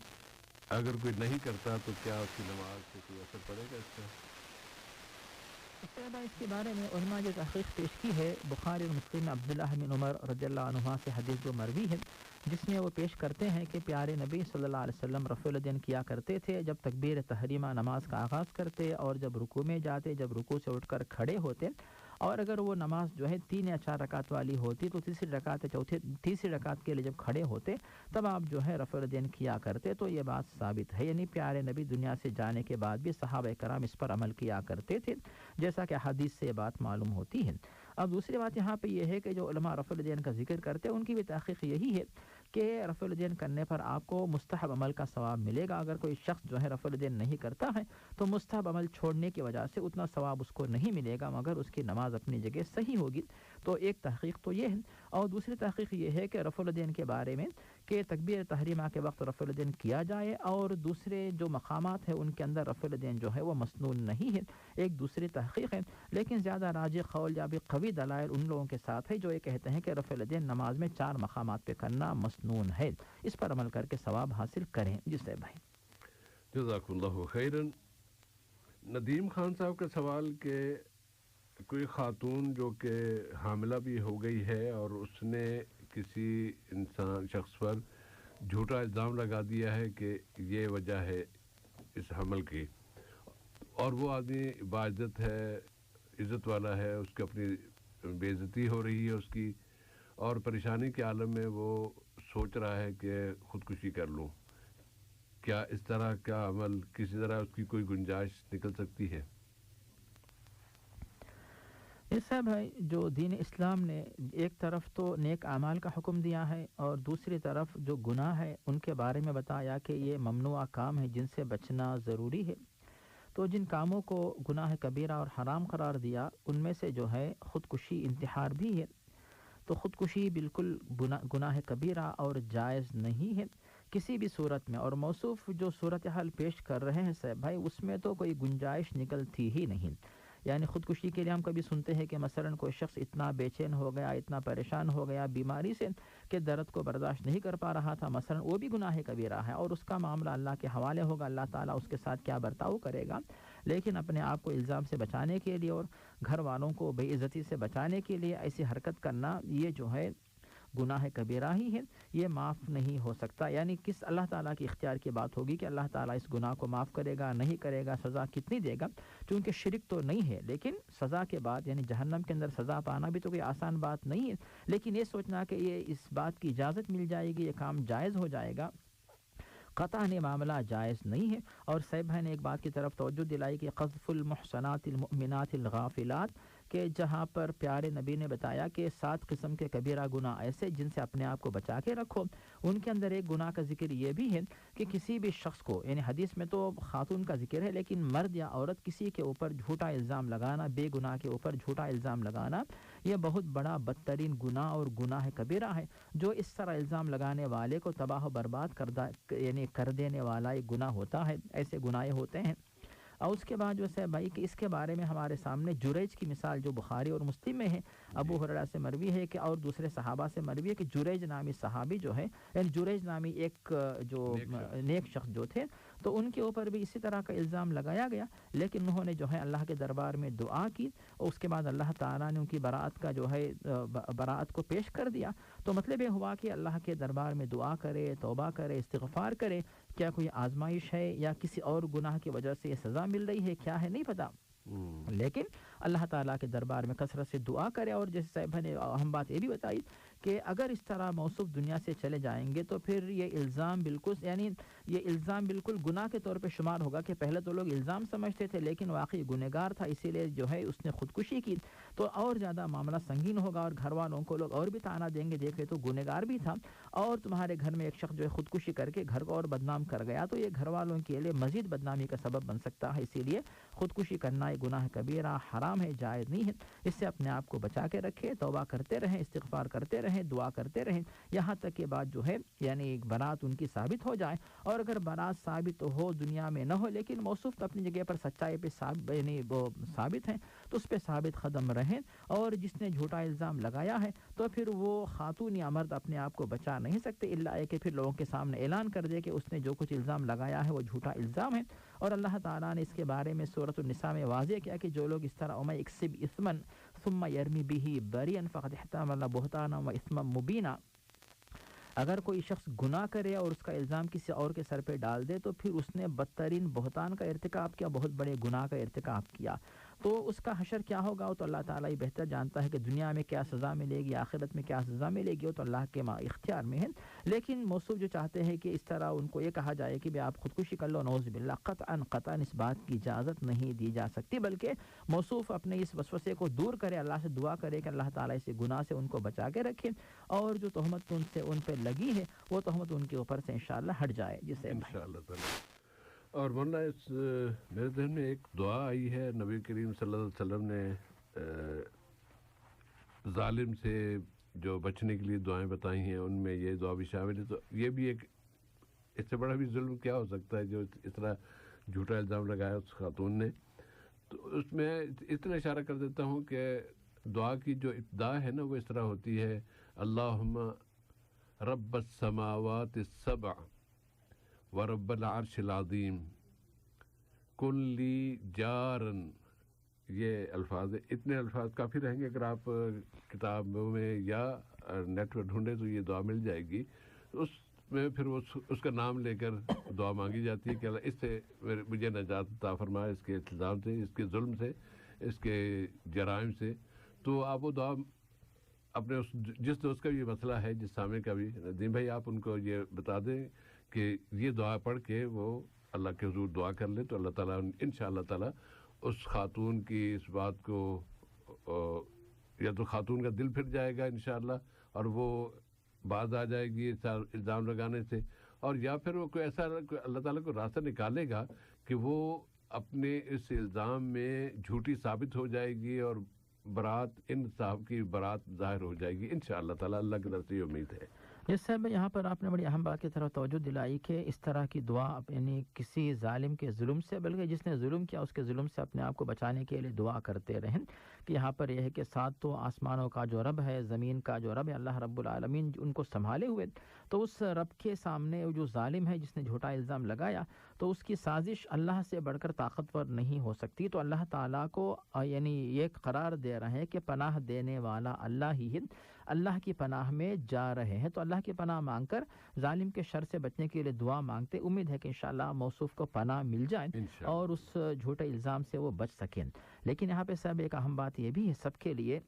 اگر کوئی نہیں کرتا تو کیا اس کی نماز سے کوئی اثر پڑے گا اس کا؟ اس کے بارے میں علماء جو تحقیق پیش کی ہے، بخاری اور مسلم میں عبداللہ بن عمر رضی اللہ عنہ سے حدیث جو مروی ہے، جس میں وہ پیش کرتے ہیں کہ پیارے نبی صلی اللہ علیہ وسلم رفع الدین کیا کرتے تھے جب تکبیر تحریمہ نماز کا آغاز کرتے، اور جب رکوع میں جاتے، جب رکوع سے اٹھ کر کھڑے ہوتے، اور اگر وہ نماز جو ہے 3 یا 4 رکعت والی ہوتی تو تیسری رکعت کے لیے جب کھڑے ہوتے تب آپ جو ہے رفع الدین کیا کرتے۔ تو یہ بات ثابت ہے، یعنی پیارے نبی دنیا سے جانے کے بعد بھی صحابہ کرام اس پر عمل کیا کرتے تھے، جیسا کہ حدیث سے بات معلوم ہوتی ہے۔ اب دوسری بات یہاں پہ یہ ہے کہ جو علماء رفع الدین کا ذکر کرتے ہیں ان کی بھی تحقیق یہی ہے کہ رفع الدین کرنے پر آپ کو مستحب عمل کا ثواب ملے گا۔ اگر کوئی شخص جو ہے رفع الدین نہیں کرتا ہے تو مستحب عمل چھوڑنے کی وجہ سے اتنا ثواب اس کو نہیں ملے گا، مگر اس کی نماز اپنی جگہ صحیح ہوگی۔ تو ایک تحقیق تو یہ ہے، اور دوسری تحقیق یہ ہے کہ رفع الدین کے بارے میں کہ تکبیر تحریمہ کے وقت رفع الدین کیا جائے، اور دوسرے جو مقامات ہیں ان کے اندر رفع الدین جو ہے وہ مسنون نہیں ہے، ایک دوسری تحقیق ہے۔ لیکن زیادہ راجح قول یا بھی قوی دلائل ان لوگوں کے ساتھ ہے جو یہ کہتے ہیں کہ رفع الدین نماز میں 4 مقامات پہ کرنا مسنون ہے، اس پر عمل کر کے ثواب حاصل کریں۔ جس سے بھائی جزاک اللہ خیرن۔ ندیم خان صاحب کا سوال کہ کوئی خاتون جو کہ حاملہ بھی ہو گئی ہے اور اس نے کسی شخص پر جھوٹا الزام لگا دیا ہے کہ یہ وجہ ہے اس حمل کی، اور وہ آدمی باعزت ہے، عزت والا ہے، اس کی اپنی بے عزتی ہو رہی ہے اس کی، اور پریشانی کے عالم میں وہ سوچ رہا ہے کہ خودکشی کر لوں، کیا اس طرح کا عمل کسی طرح اس کی کوئی گنجائش نکل سکتی ہے؟ اس سے بھائی جو دین اسلام نے ایک طرف تو نیک اعمال کا حکم دیا ہے، اور دوسری طرف جو گناہ ہے ان کے بارے میں بتایا کہ یہ ممنوع کام ہے جن سے بچنا ضروری ہے۔ تو جن کاموں کو گناہ کبیرہ اور حرام قرار دیا ان میں سے جو ہے خودکشی انتحار بھی ہے۔ تو خودکشی بالکل گناہ کبیرہ اور جائز نہیں ہے کسی بھی صورت میں، اور موصوف جو صورتحال پیش کر رہے ہیں صاحب بھائی اس میں تو کوئی گنجائش نکلتی ہی نہیں۔ یعنی خودکشی کے لیے ہم کبھی سنتے ہیں کہ مثلا کوئی شخص اتنا بے چین ہو گیا، اتنا پریشان ہو گیا بیماری سے کہ درد کو برداشت نہیں کر پا رہا تھا، مثلا وہ بھی گناہ کبیرہ ہے، اور اس کا معاملہ اللہ کے حوالے ہوگا، اللہ تعالیٰ اس کے ساتھ کیا برتاؤ کرے گا۔ لیکن اپنے آپ کو الزام سے بچانے کے لیے اور گھر والوں کو بے عزتی سے بچانے کے لیے ایسی حرکت کرنا یہ جو ہے گناہ کبیرہ ہی ہے، یہ معاف نہیں ہو سکتا۔ یعنی کس اللہ تعالیٰ کی اختیار کی بات ہوگی کہ اللہ تعالیٰ اس گناہ کو معاف کرے گا نہیں کرے گا، سزا کتنی دے گا، چونکہ شرک تو نہیں ہے، لیکن سزا کے بعد یعنی جہنم کے اندر سزا پانا بھی تو کوئی آسان بات نہیں ہے۔ لیکن یہ سوچنا کہ یہ اس بات کی اجازت مل جائے گی، یہ کام جائز ہو جائے گا، قطعاً یہ معاملہ جائز نہیں ہے۔ اور صاحب بھائی نے ایک بات کی طرف توجہ دلائی کہ قذف المحصنات المؤمنات الغافلات، کہ جہاں پر پیارے نبی نے بتایا کہ 7 قسم کے کبیرہ گناہ ایسے جن سے اپنے آپ کو بچا کے رکھو، ان کے اندر ایک گناہ کا ذکر یہ بھی ہے کہ کسی بھی شخص کو، یعنی حدیث میں تو خاتون کا ذکر ہے لیکن مرد یا عورت کسی کے اوپر جھوٹا الزام لگانا، بے گناہ کے اوپر جھوٹا الزام لگانا، یہ بہت بڑا بدترین گناہ اور گناہ کبیرہ ہے، جو اس طرح الزام لگانے والے کو تباہ و برباد کر دینے والا ایک گناہ ہوتا ہے، ایسے گناہ ہوتے ہیں۔ اور اس کے بعد جو ہے بھائی کہ اس کے بارے میں ہمارے سامنے جریج کی مثال جو بخاری اور مسلم میں ہے، ابو ہریرہ سے مروی ہے کہ اور دوسرے صحابہ سے مروی ہے کہ جریج نامی صحابی جو ہے، یعنی جریج نامی ایک جو نیک شخص جو تھے، تو ان کے اوپر بھی اسی طرح کا الزام لگایا گیا، لیکن انہوں نے جو ہے اللہ کے دربار میں دعا کی، اور اس کے بعد اللہ تعالیٰ نے ان کی براءت کا جو ہے براءت کو پیش کر دیا۔ تو مطلب یہ ہوا کہ اللہ کے دربار میں دعا کرے، توبہ کرے، استغفار کرے، کیا کوئی آزمائش ہے یا کسی اور گناہ کی وجہ سے یہ سزا مل رہی ہے، کیا ہے نہیں پتا، لیکن اللہ تعالیٰ کے دربار میں کثرت سے دعا کرے۔ اور جیسے صاحب نے اہم بات یہ بھی بتائی کہ اگر اس طرح موصوف دنیا سے چلے جائیں گے تو پھر یہ الزام بالکل گناہ کے طور پہ شمار ہوگا کہ پہلے تو لوگ الزام سمجھتے تھے لیکن واقعی گنہگار تھا، اسی لیے جو ہے اس نے خودکشی کی، تو اور زیادہ معاملہ سنگین ہوگا اور گھر والوں کو لوگ اور بھی طعنہ دیں گے، دیکھے تو گنہگار بھی تھا اور تمہارے گھر میں ایک شخص جو ہے خودکشی کر کے گھر کو اور بدنام کر گیا، تو یہ گھر والوں کے لیے مزید بدنامی کا سبب بن سکتا ہے۔ اسی لیے خودکشی کرنا یہ گناہ کبیرہ، حرام ہے، جائز نہیں ہے۔ اس سے اپنے آپ کو بچا کے رکھے، توبہ کرتے رہیں، استغفار کرتے رہیں، دعا کرتے رہیں، یہاں تک کہ بات جو ہے یعنی برات ان کی ثابت ہو جائے، اور اگر برات ثابت ہو دنیا میں نہ ہو لیکن موصوف اپنی جگہ پر سچائی پہ ثابت ہیں تو اس پہ ثابت قدم رہیں، اور جس نے جھوٹا الزام لگایا ہے تو پھر وہ خاتون یا مرد اپنے آپ کو بچا نہیں سکتے الا کہ پھر لوگوں کے سامنے اعلان کر دے کہ اس نے جو کچھ الزام لگایا ہے وہ جھوٹا الزام ہے۔ اور اللہ تعالیٰ نے اس کے بارے میں سورۃ النساء میں واضح کیا کہ جو لوگ اس طرح وَمَن یکسب اثما ثم یرمی بہ بریئا فقد احتمل بہتانا و اثما مبینا، اگر کوئی شخص گناہ کرے اور اس کا الزام کسی اور کے سر پہ ڈال دے تو پھر اس نے بدترین بہتان کا ارتکاب کیا، بہت بڑے گناہ کا ارتکاب کیا، تو اس کا حشر کیا ہوگا وہ تو اللہ تعالیٰ ہی بہتر جانتا ہے کہ دنیا میں کیا سزا ملے گی، آخرت میں کیا سزا ملے گی، وہ تو اللہ کے اختیار میں ہے۔ لیکن موصوف جو چاہتے ہیں کہ اس طرح ان کو یہ کہا جائے کہ آپ خودکشی کر لو، نعوذ باللہ، قطعاً اس بات کی اجازت نہیں دی جا سکتی، بلکہ موصوف اپنے اس وسوسے کو دور کرے، اللہ سے دعا کرے کہ اللہ تعالیٰ اس گناہ سے ان کو بچا کے رکھے، اور جو تہمت ان پہ لگی ہے وہ تہمت ان کے اوپر سے انشاءاللہ ہٹ جائے، جسے انشاءاللہ تعالیٰ۔ اور مولانا اس میرے ذہن میں ایک دعا آئی ہے، نبی کریم صلی اللہ علیہ وسلم نے ظالم سے جو بچنے کے لیے دعائیں بتائی ہیں، ان میں یہ دعا بھی شامل ہے، تو یہ بھی ایک اس سے بڑا بھی ظلم کیا ہو سکتا ہے جو اس طرح جھوٹا الزام لگایا اس خاتون نے۔ تو اس میں اتنا اشارہ کر دیتا ہوں کہ دعا کی جو ابتدا ہے نا وہ اس طرح ہوتی ہے، اللہم رب السماوات السبع ورب العرش العظیم کن لی جارن، یہ الفاظ اتنے الفاظ کافی رہیں گے، اگر آپ کتابوں میں یا نیٹ پر ڈھونڈے تو یہ دعا مل جائے گی، اس میں پھر اس کا نام لے کر دعا مانگی جاتی ہے کہ اللہ اس سے مجھے نجات عطا فرمائے، اس کے التزام سے، اس کے ظلم سے، اس کے جرائم سے۔ تو آپ وہ دعا اپنے جس دوست کا بھی یہ مسئلہ ہے، جس سامنے کا بھی، ندیم بھائی آپ ان کو یہ بتا دیں کہ یہ دعا پڑھ کے وہ اللہ کے حضور دعا کر لے تو اللہ تعالیٰ انشاءاللہ تعالیٰ اس خاتون کی اس بات کو یا تو خاتون کا دل پھر جائے گا انشاءاللہ اور وہ باز آ جائے گی الزام لگانے سے، اور یا پھر وہ کوئی ایسا اللہ تعالیٰ کو راستہ نکالے گا کہ وہ اپنے اس الزام میں جھوٹی ثابت ہو جائے گی اور برات ان صاحب کی برات ظاہر ہو جائے گی انشاءاللہ تعالیٰ، اللہ کی طرف سے یہ امید ہے۔ جس صاحب یہاں پر آپ نے بڑی اہم بات کی طرف توجہ دلائی کہ اس طرح کی دعا یعنی کسی ظالم کے ظلم سے، بلکہ جس نے ظلم کیا اس کے ظلم سے اپنے آپ کو بچانے کے لیے دعا کرتے رہیں، کہ یہاں پر یہ ہے کہ سات تو آسمانوں کا جو رب ہے، زمین کا جو رب ہے اللہ رب العالمین ان کو سنبھالے ہوئے، تو اس رب کے سامنے جو ظالم ہے جس نے جھوٹا الزام لگایا تو اس کی سازش اللہ سے بڑھ کر طاقتور نہیں ہو سکتی، تو اللہ تعالیٰ کو یعنی یہ قرار دے رہے ہیں کہ پناہ دینے والا اللہ ہی ہے، اللہ کی پناہ میں جا رہے ہیں، تو اللہ کی پناہ مانگ کر ظالم کے شر سے بچنے کے لیے دعا مانگتے، امید ہے کہ انشاءاللہ موصوف کو پناہ مل جائے اور اس جھوٹے الزام سے وہ بچ سکیں۔ لیکن یہاں پہ صاحب ایک اہم بات یہ بھی ہے سب کے لیے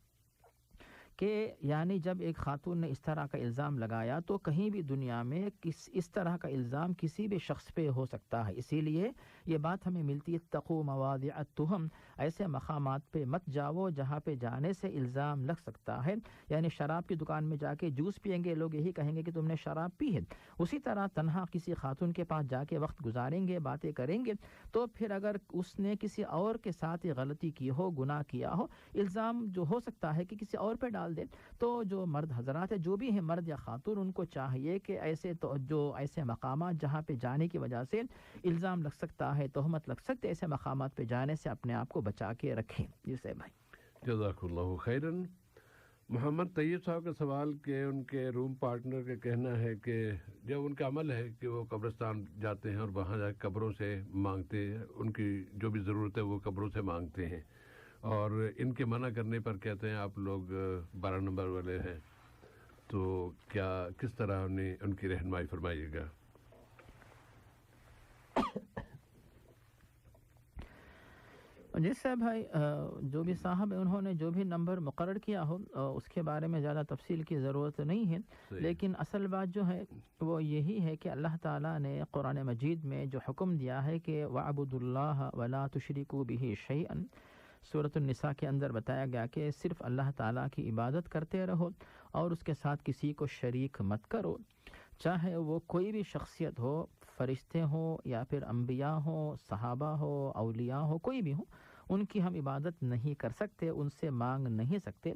کہ یعنی جب ایک خاتون نے اس طرح کا الزام لگایا تو کہیں بھی دنیا میں اس طرح کا الزام کسی بھی شخص پہ ہو سکتا ہے، اسی لیے یہ بات ہمیں ملتی ہے اتقوا مواضع التہم، ایسے مقامات پہ مت جاؤ جہاں پہ جانے سے الزام لگ سکتا ہے، یعنی شراب کی دکان میں جا کے جوس پئیں گے لوگ یہی کہیں گے کہ تم نے شراب پی ہے، اسی طرح تنہا کسی خاتون کے پاس جا کے وقت گزاریں گے، باتیں کریں گے، تو پھر اگر اس نے کسی اور کے ساتھ غلطی کی ہو، گناہ کیا ہو، الزام جو ہو سکتا ہے کہ کسی اور پہ ڈال دے، تو جو مرد حضرات ہیں جو بھی ہیں مرد یا خاتون، ان کو چاہیے کہ ایسے مقامات جہاں پہ جانے کی وجہ سے الزام لگ سکتا ہے، تہمت لگ سکتے، ایسے مقامات پہ جانے سے اپنے آپ کو بچا کے رکھیں۔ جیسے بھائی جزاک اللہ خیراً۔ محمد طیب صاحب کا سوال کہ ان کے روم پارٹنر کا کہنا ہے کہ جب ان کا عمل ہے کہ وہ قبرستان جاتے ہیں اور وہاں جا کے قبروں سے مانگتے ہیں، ان کی جو بھی ضرورت ہے وہ قبروں سے مانگتے ہیں، اور ان کے منع کرنے پر کہتے ہیں آپ لوگ 12 نمبر والے ہیں، تو کیا کس طرح ان کی رہنمائی فرمائیے گا؟ جس سے بھائی جو بھی صاحب ہیں انہوں نے جو بھی نمبر مقرر کیا ہو اس کے بارے میں زیادہ تفصیل کی ضرورت نہیں ہے، لیکن اصل بات جو ہے وہ یہی ہے کہ اللہ تعالیٰ نے قرآن مجید میں جو حکم دیا ہے کہ وَاعْبُدُوا اللَّهَ وَلَا تُشْرِكُوا بِهِ شَيْئًا، سورۃ النساء کے اندر بتایا گیا کہ صرف اللہ تعالیٰ کی عبادت کرتے رہو اور اس کے ساتھ کسی کو شریک مت کرو، چاہے وہ کوئی بھی شخصیت ہو، فرشتے ہوں یا پھر انبیاء ہوں، صحابہ ہو، اولیاء ہو، کوئی بھی ہو، ان کی ہم عبادت نہیں کر سکتے، ان سے مانگ نہیں سکتے۔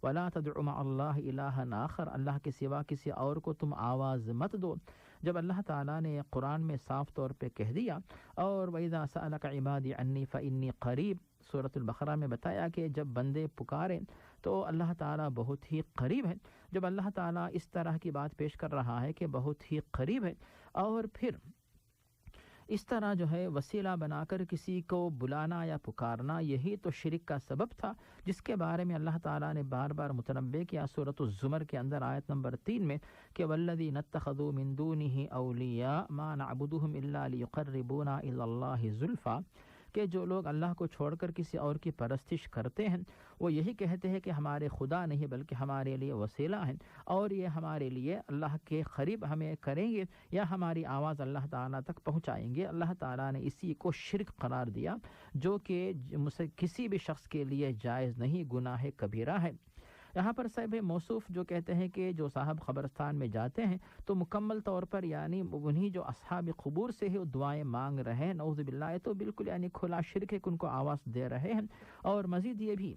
وَلَا تَدْعُ مَعَ اللَّهِ إِلَٰهًا آخَرَ، اللہ کے سوا کسی اور کو تم آواز مت دو۔ جب اللہ تعالیٰ نے قرآن میں صاف طور پہ کہہ دیا، اور وَإِذَا سَأَلَكَ عِبَادِي عَنِّي فَإِنِّي قَرِيب، سورۃ البقرہ میں بتایا کہ جب بندے پکاریں تو اللہ تعالیٰ بہت ہی قریب ہے۔ جب اللہ تعالیٰ اس طرح کی بات پیش کر رہا ہے کہ بہت ہی قریب ہے، اور پھر اس طرح جو ہے وسیلہ بنا کر کسی کو بلانا یا پکارنا، یہی تو شرک کا سبب تھا، جس کے بارے میں اللہ تعالیٰ نے بار بار متنبہ کیا سورۃ الزمر کے اندر آیت نمبر 3 میں کہ وَالَّذِينَ اتَّخَذُوا مِن دُونِهِ أَوْلِيَاءَ مَا نَعْبُدُهُمْ إِلَّا لِيُقَرِّبُونَا إِلَى اللَّهِ زُلْفَىٰ، کہ جو لوگ اللہ کو چھوڑ کر کسی اور کی پرستش کرتے ہیں وہ یہی کہتے ہیں کہ ہمارے خدا نہیں بلکہ ہمارے لیے وسیلہ ہیں، اور یہ ہمارے لیے اللہ کے قریب ہمیں کریں گے یا ہماری آواز اللہ تعالیٰ تک پہنچائیں گے۔ اللہ تعالیٰ نے اسی کو شرک قرار دیا، جو کہ کسی بھی شخص کے لیے جائز نہیں، گناہ کبیرہ ہے۔ یہاں پر صاحب موصوف جو کہتے ہیں کہ جو صاحب قبرستان میں جاتے ہیں تو مکمل طور پر یعنی انہی جو اصحاب قبور سے ہی دعائیں مانگ رہے ہیں، نعوذ باللہ، تو بالکل یعنی کھلا شرک ہے کہ ان کو آواز دے رہے ہیں۔ اور مزید یہ بھی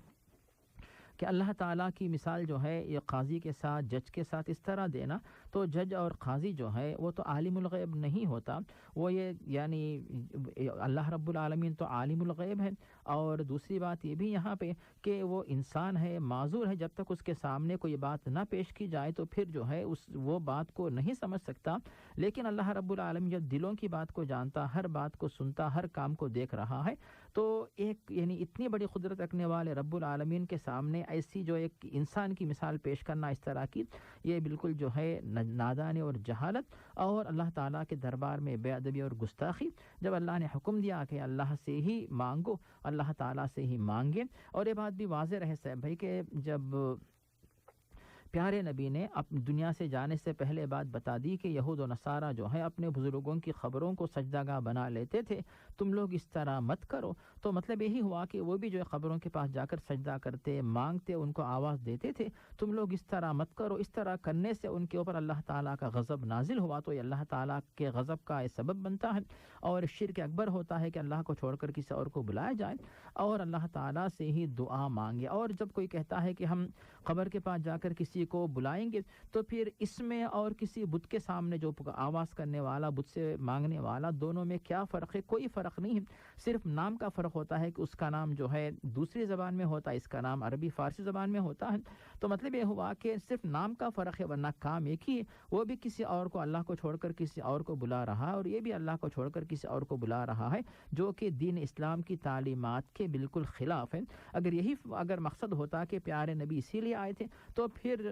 کہ اللہ تعالیٰ کی مثال جو ہے یہ قاضی کے ساتھ، جج کے ساتھ اس طرح دینا، تو جج اور قاضی جو ہے وہ تو عالم الغیب نہیں ہوتا، وہ یہ یعنی اللہ رب العالمین تو عالم الغیب ہے۔ اور دوسری بات یہ بھی یہاں پہ کہ وہ انسان ہے، معذور ہے، جب تک اس کے سامنے کوئی بات نہ پیش کی جائے تو پھر جو ہے وہ بات کو نہیں سمجھ سکتا، لیکن اللہ رب العالمین جب دلوں کی بات کو جانتا، ہر بات کو سنتا، ہر کام کو دیکھ رہا ہے، تو ایک یعنی اتنی بڑی قدرت رکھنے والے رب العالمین کے سامنے ایسی جو ایک انسان کی مثال پیش کرنا اس طرح کی، یہ بالکل جو ہے نادانی اور جہالت اور اللہ تعالیٰ کے دربار میں بے ادبی اور گستاخی۔ جب اللہ نے حکم دیا کہ اللہ سے ہی مانگو، اللہ تعالیٰ سے ہی مانگے، اور یہ بات بھی واضح رہے صاحب بھائی کہ جب پیارے نبی نے دنیا سے جانے سے پہلے بات بتا دی کہ یہود و نصارہ جو ہے اپنے بزرگوں کی قبروں کو سجدہ گاہ بنا لیتے تھے، تم لوگ اس طرح مت کرو، تو مطلب یہی ہوا کہ وہ بھی جو ہے قبروں کے پاس جا کر سجدہ کرتے، مانگتے، ان کو آواز دیتے تھے، تم لوگ اس طرح مت کرو۔ اس طرح کرنے سے ان کے اوپر اللہ تعالیٰ کا غضب نازل ہوا، تو یہ اللہ تعالیٰ کے غضب کا سبب بنتا ہے، اور شرک اکبر ہوتا ہے کہ اللہ کو چھوڑ کر کسی اور کو بلایا جائے اور اللہ تعالیٰ سے ہی دعا مانگے۔ اور جب کوئی کہتا ہے کہ ہم قبر کے پاس جا کر کسی کو بلائیں گے، تو پھر اس میں اور کسی بت کے سامنے جو آواز کرنے والا، بت سے مانگنے والا، دونوں میں کیا فرق ہے؟ کوئی فرق نہیں ہے، صرف نام کا فرق ہوتا ہے کہ اس کا نام جو ہے دوسری زبان میں ہوتا ہے، اس کا نام عربی فارسی زبان میں ہوتا ہے، تو مطلب یہ ہوا کہ صرف نام کا فرق ہے، ورنہ کام ایک ہی ہے۔ وہ بھی کسی اور کو اللہ کو چھوڑ کر کسی اور کو بلا رہا ہے، اور یہ بھی اللہ کو چھوڑ کر کسی اور کو بلا رہا ہے، جو کہ دین اسلام کی تعلیمات کے بالکل خلاف ہے۔ اگر مقصد ہوتا کہ پیارے نبی اسی لیے آئے تھے، تو پھر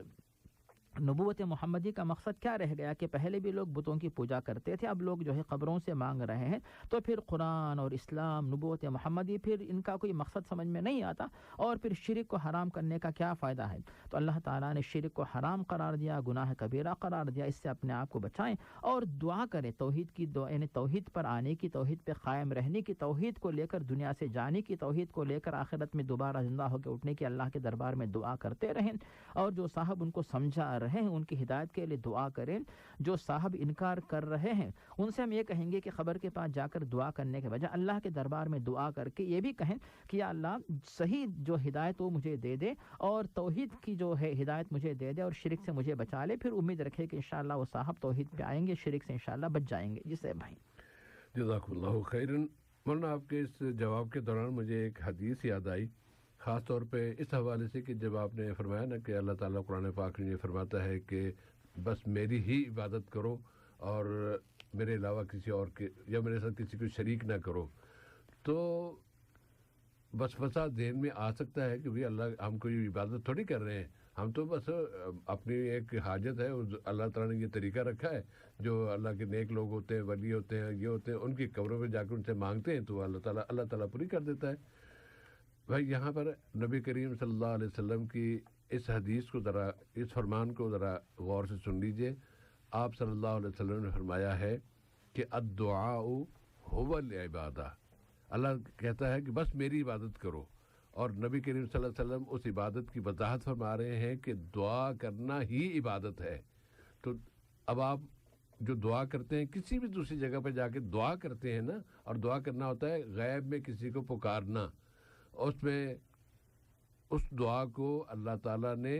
نبوت محمدی کا مقصد کیا رہ گیا کہ پہلے بھی لوگ بتوں کی پوجا کرتے تھے، اب لوگ جو ہے قبروں سے مانگ رہے ہیں، تو پھر قرآن اور اسلام، نبوت محمدی، پھر ان کا کوئی مقصد سمجھ میں نہیں آتا، اور پھر شرک کو حرام کرنے کا کیا فائدہ ہے؟ تو اللہ تعالیٰ نے شرک کو حرام قرار دیا، گناہ کبیرہ قرار دیا، اس سے اپنے آپ کو بچائیں اور دعا کریں، توحید کی یعنی توحید پر آنے کی، توحید پہ قائم رہنے کی، توحید کو لے کر دنیا سے جانے کی، توحید کو لے کر آخرت میں دوبارہ زندہ ہو کے اٹھنے کی اللہ کے دربار میں دعا کرتے رہیں، اور جو صاحب ان کو سمجھا رہے ہیں ان کی ہدایت کے لیے دعا کریں۔ جو صاحب انکار کر رہے ہیں ان سے ہم یہ کہیں گے کہ قبر کے پاس جا کر دعا کرنے کے بجائے اللہ کے دربار میں دعا کر کے یہ بھی کہیں کہ یا اللہ صحیح جو ہدایت وہ مجھے دے دے، اور توحید کی جو ہے ہدایت مجھے دے دے، اور شرک سے مجھے بچا لے۔ پھر امید رکھے کہ انشاءاللہ وہ صاحب توحید پہ آئیں گے، شرک سے انشاءاللہ بچ جائیں گے۔ جسے بھائی جزاک اللہ خیرن۔ مولانا آپ کے اس جواب کے دوران مجھے ایک حدیث یاد آئی، خاص طور پہ اس حوالے سے کہ جب آپ نے فرمایا نا کہ اللہ تعالیٰ قرآن پاک میں یہ فرماتا ہے کہ بس میری ہی عبادت کرو اور میرے علاوہ کسی اور کے یا میرے ساتھ کسی کو شریک نہ کرو، تو بس وسا ذہن میں آ سکتا ہے کہ بھئی اللہ ہم کوئی عبادت تھوڑی کر رہے ہیں، ہم تو بس اپنی ایک حاجت ہے، اللہ تعالیٰ نے یہ طریقہ رکھا ہے، جو اللہ کے نیک لوگ ہوتے ہیں، ولی ہوتے ہیں، یہ ہوتے ہیں، ان کی قبروں پہ جا کر ان سے مانگتے ہیں تو اللہ تعالیٰ پوری کر دیتا ہے۔ بھائی یہاں پر نبی کریم صلی اللہ علیہ وسلم کی اس حدیث کو ذرا، اس فرمان کو ذرا غور سے سن لیجئے. آپ صلی اللہ علیہ وسلم نے فرمایا ہے کہ الدعاء هو العبادہ، اللہ کہتا ہے کہ بس میری عبادت کرو، اور نبی کریم صلی اللہ علیہ وسلم اس عبادت کی وضاحت فرما رہے ہیں کہ دعا کرنا ہی عبادت ہے. تو اب آپ جو دعا کرتے ہیں کسی بھی دوسری جگہ پہ جا کے دعا کرتے ہیں نا، اور دعا کرنا ہوتا ہے غیب میں کسی کو پکارنا، اس میں اس دعا کو اللہ تعالیٰ نے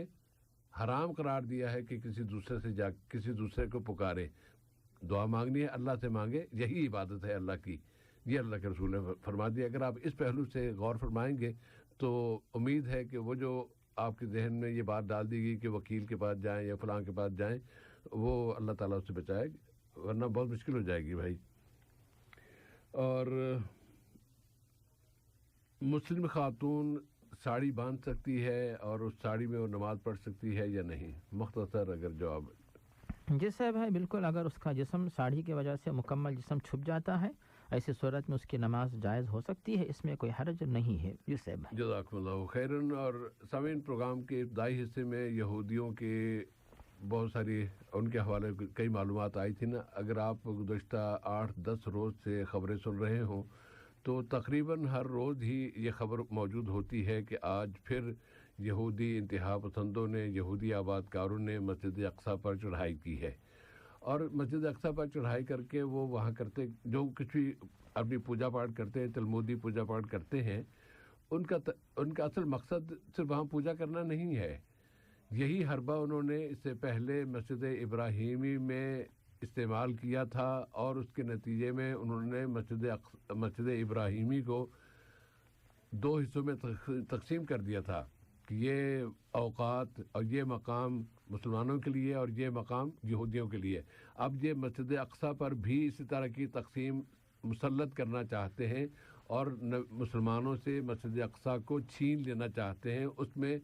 حرام قرار دیا ہے کہ کسی دوسرے سے جا کسی دوسرے کو پکارے. دعا مانگنی ہے اللہ سے مانگے، یہی عبادت ہے اللہ کی. یہ اللہ کے رسول نے فرما دیا. اگر آپ اس پہلو سے غور فرمائیں گے تو امید ہے کہ وہ جو آپ کے ذہن میں یہ بات ڈال دی گئی کہ وکیل کے پاس جائیں یا فلاں کے پاس جائیں، وہ اللہ تعالیٰ اس سے بچائے، ورنہ بہت مشکل ہو جائے گی بھائی. اور مسلم خاتون ساڑی باندھ سکتی ہے اور اس ساڑی میں وہ نماز پڑھ سکتی ہے یا نہیں؟ مختصر اگر جواب. جی صاحب ہے بالکل. اگر اس کا جسم ساڑی کی وجہ سے مکمل جسم چھپ جاتا ہے، ایسی صورت میں اس کی نماز جائز ہو سکتی ہے، اس میں کوئی حرج نہیں ہے. جی صاحب جزاکم اللہ خیرن. اور سامعین، پروگرام کے ابتدائی حصے میں یہودیوں کے بہت ساری ان کے حوالے کئی معلومات آئی تھی نا. اگر آپ گزشتہ 8-10 روز سے خبریں سن رہے ہوں تو تقریباً ہر روز ہی یہ خبر موجود ہوتی ہے کہ آج پھر یہودی انتہا پسندوں نے، یہودی آباد کاروں نے مسجد اقصیٰ پر چڑھائی کی ہے. اور مسجد اقصیٰ پر چڑھائی کر کے وہ وہاں کرتے جو کچھ بھی اپنی پوجا پاٹ کرتے ہیں، تلمودی پوجا پاٹ کرتے ہیں، ان کا اصل مقصد صرف وہاں پوجا کرنا نہیں ہے. یہی حربہ انہوں نے اس سے پہلے مسجد ابراہیمی میں استعمال کیا تھا، اور اس کے نتیجے میں انہوں نے مسجد ابراہیمی کو 2 حصوں میں تقسیم کر دیا تھا کہ یہ اوقات اور یہ مقام مسلمانوں کے لیے اور یہ مقام یہودیوں کے لیے. اب یہ مسجد اقصیٰ پر بھی اسی طرح کی تقسیم مسلط کرنا چاہتے ہیں اور مسلمانوں سے مسجد اقصیٰ کو چھین لینا چاہتے ہیں، اس میں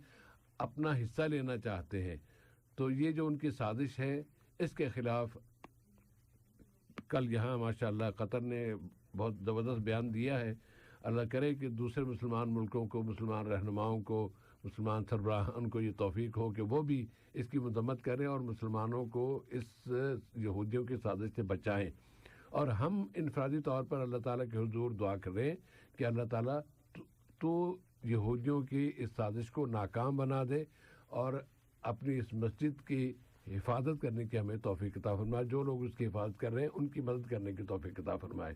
اپنا حصہ لینا چاہتے ہیں. تو یہ جو ان کی سازش ہے، اس کے خلاف کل یہاں ماشاءاللہ قطر نے بہت زبردست بیان دیا ہے. اللہ کرے کہ دوسرے مسلمان ملکوں کو، مسلمان رہنماؤں کو، مسلمان سربراہان کو یہ توفیق ہو کہ وہ بھی اس کی مذمت کریں اور مسلمانوں کو اس یہودیوں کی سازش سے بچائیں. اور ہم انفرادی طور پر اللہ تعالیٰ کے حضور دعا کریں کہ اللہ تعالیٰ تو یہودیوں کی اس سازش کو ناکام بنا دے اور اپنی اس مسجد کی حفاظت کرنے کی ہمیں توفیق عطا فرمائے. جو لوگ اس کی حفاظت کر رہے ہیں ان کی مدد کرنے کی توفیق عطا فرمائے.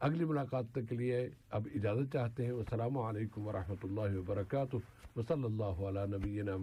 اگلی ملاقات تک کے لیے اب اجازت چاہتے ہیں. السلام علیکم ورحمۃ اللہ وبرکاتہ. وصلی اللہ علی نبینا